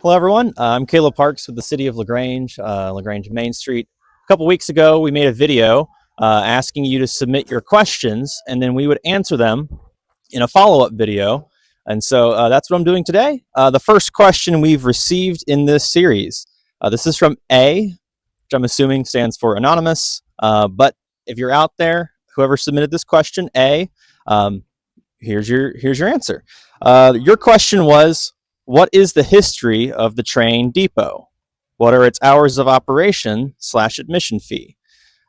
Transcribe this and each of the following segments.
Hello, everyone. I'm Caleb Parks with the City of La Grange, La Grange Main Street. A couple weeks ago, we made a video asking you to submit your questions, and then we would answer them in a follow-up video. And so that's what I'm doing today. The first question we've received in this series, this is from A, which I'm assuming stands for anonymous. But if you're out there, whoever submitted this question, A, here's your answer. Your question was, what is the history of the train depot? What are its hours of operation / admission fee?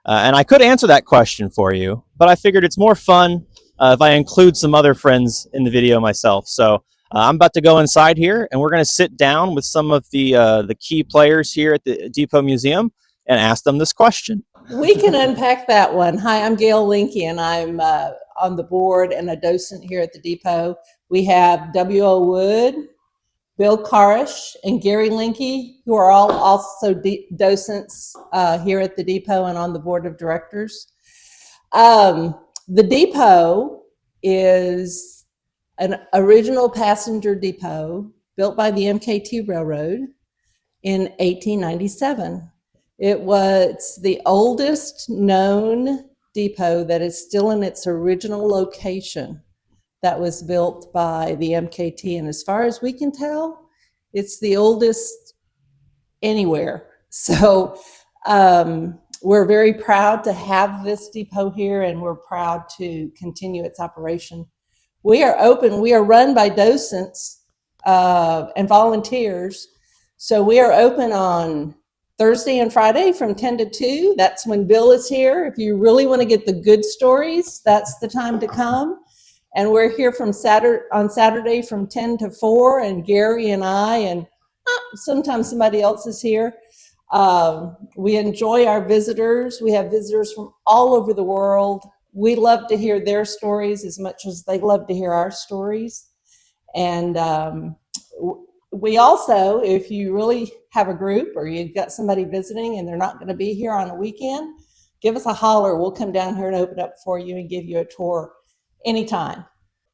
And I could answer that question for you, but I figured it's more fun if I include some other friends in the video myself. So I'm about to go inside here, and we're going to sit down with some of the key players here at the Depot Museum and ask them this question. We can unpack that one. Hi, I'm Gale Lincke, and I'm on the board and a docent here at the Depot. We have W.O. Wood, Bill Karisch, and Gary Lincke, who are all also docents here at the Depot and on the board of directors. The Depot is an original passenger depot built by the MKT Railroad in 1897. It was the oldest known depot that is still in its original location that was built by the MKT. And as far as we can tell, it's the oldest anywhere. So we're very proud to have this depot here, and we're proud to continue its operation. We are open. We are run by docents and volunteers. So we are open on Thursday and Friday from 10 to 2. That's when Bill is here. If you really want to get the good stories, that's the time to come. And we're here on Saturday from 10 to 4, and Gary and I, and sometimes somebody else is here. We enjoy our visitors. We have visitors from all over the world. We love to hear their stories as much as they love to hear our stories. And we also, if you really have a group or you've got somebody visiting and they're not going to be here on a weekend, give us a holler. We'll come down here and open up for you and give you a tour anytime.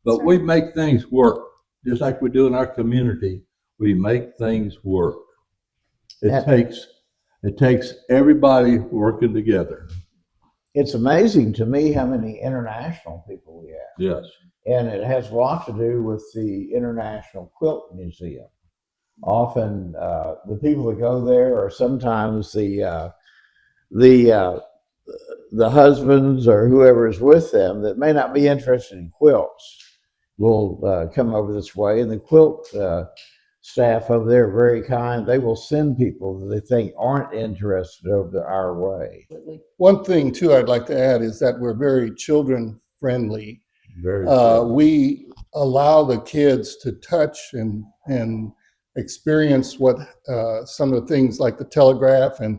But we make things work, just like we do in our community. We make things work. It takes everybody working together. It's amazing to me how many international people we have. Yes. And it has a lot to do with the International Quilt Museum. Often the people that go there are sometimes the husbands or whoever is with them that may not be interested in quilts will come over this way, and the quilt staff over there are very kind. They will send people that they think aren't interested over our way. One thing too I'd like to add is that we're very children friendly. Very we allow the kids to touch and experience what some of the things like the telegraph, and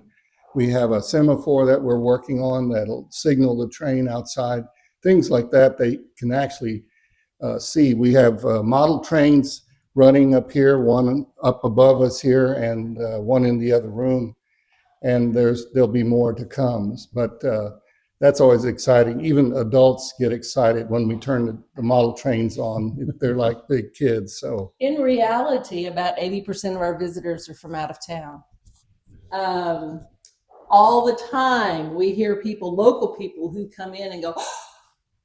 we have a semaphore that we're working on that'll signal the train outside. Things like that they can actually see. We have model trains running up here, one up above us here, and one in the other room. And there'll be more to come. But that's always exciting. Even adults get excited when we turn the model trains on. They're like big kids. So in reality, about 80% of our visitors are from out of town. All the time we hear local people who come in and go,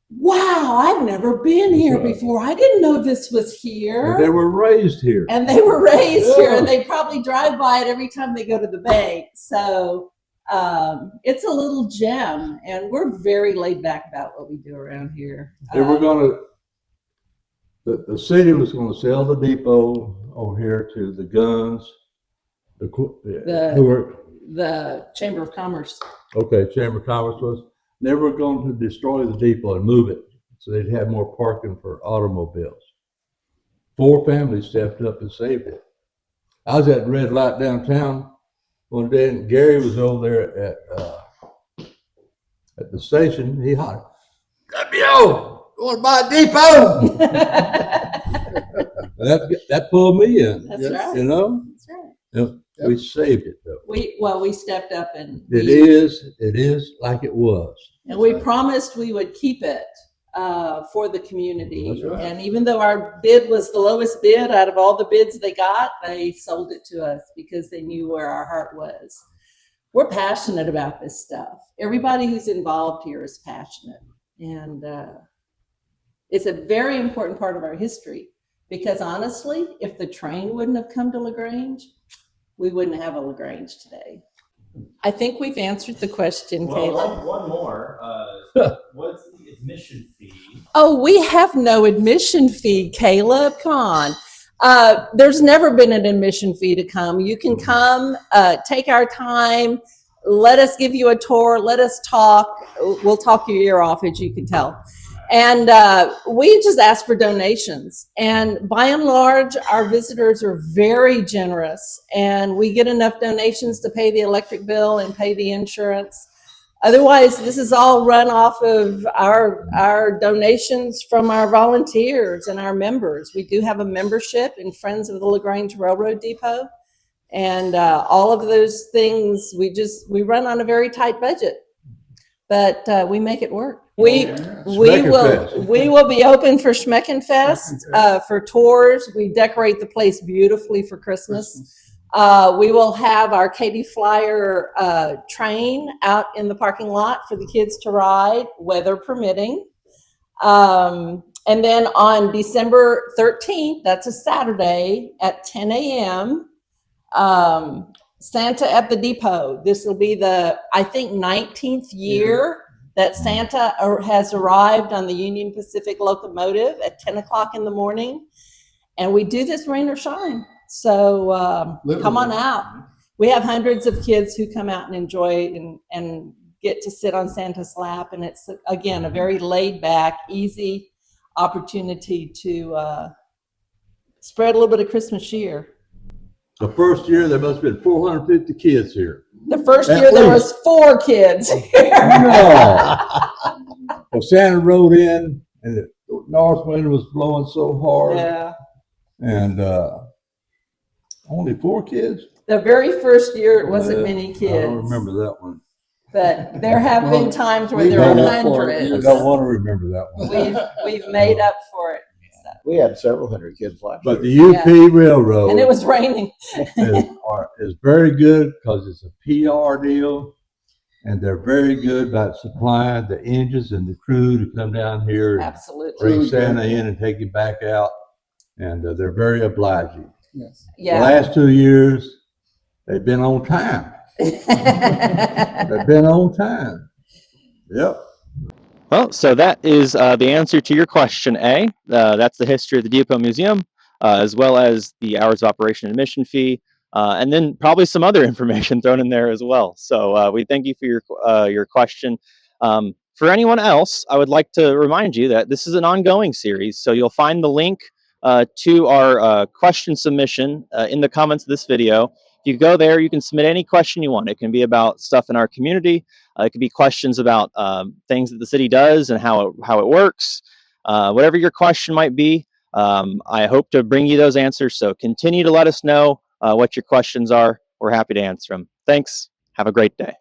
wow, I've never been here before. I didn't know this was here. And they were raised here. And they were raised here, and they probably drive by it every time they go to the bank. So it's a little gem, and we're very laid back about what we do around here. They were the city was going to sell the depot over here to the guns, the Chamber of Commerce. Okay, Chamber of Commerce was. They were going to destroy the depot and move it so they'd have more parking for automobiles. 4 families stepped up and saved it. I was at Red Light downtown one day, and Gary was over there at the station. He hollered, "W, you want to buy a depot?" that pulled me in. That's right. You know? That's right. You know, we saved it though. We stepped up, and it is like it was. And we promised we would keep it. for the community. That's right. And even though our bid was the lowest bid out of all the bids they got, they sold it to us because they knew where our heart was. We're passionate about this stuff. Everybody who's involved here is passionate. And it's a very important part of our history because honestly, if the train wouldn't have come to La Grange, we wouldn't have a La Grange today. I think we've answered the question, Caleb. One more. What's the admission fee? Oh, we have no admission fee, Caleb. Come on. There's never been an admission fee to come. You can come, take our time, let us give you a tour, let us talk. We'll talk your ear off, as you can tell. And we just ask for donations. And by and large, our visitors are very generous, and we get enough donations to pay the electric bill and pay the insurance. Otherwise, this is all run off of our donations from our volunteers and our members. We do have a membership in Friends of the La Grange Railroad Depot. And all of those things, we run on a very tight budget, but we make it work. We will be open for Schmeckenfest, for tours. We decorate the place beautifully for Christmas. We will have our Katie Flyer train out in the parking lot for the kids to ride, weather permitting. And then on December 13th, that's a Saturday at 10 a.m., Santa at the Depot. This will be the, I think, 19th year that Santa has arrived on the Union Pacific locomotive at 10 o'clock in the morning. And we do this rain or shine. So come on out. We have hundreds of kids who come out and enjoy and get to sit on Santa's lap. And it's, again, a very laid back, easy opportunity to spread a little bit of Christmas cheer. The first year, there must have been 450 kids here. The first At year there least. was 4 kids here. No. Well, Santa rode in, and the north wind was blowing so hard. Yeah. And only 4 kids? The very first year it wasn't many I kids. don't remember that one. But there have been times where we there were made up for it. I hundreds. don't want to remember that one. We've made up for it. So. We had several hundred kids last But year. the UP Railroad And it was raining. is very good because it's a PR deal, and they're very good about supplying the engines and the crew to come down here and Absolutely. bring Santa in and take him back out, and they're very obliging. Yes. The Yeah. last 2 years, they've been on time. They've been on time. Yep. Well, so that is the answer to your question, A. That's the history of the Depot Museum, as well as the hours of operation admission fee, and then probably some other information thrown in there as well. So we thank you for your question. For anyone else, I would like to remind you that this is an ongoing series, so you'll find the link to our question submission in the comments of this video. If you go there, you can submit any question you want. It can be about stuff in our community. It could be questions about things that the city does and how it works. Whatever your question might be, I hope to bring you those answers. So continue to let us know what your questions are. We're happy to answer them. Thanks. Have a great day.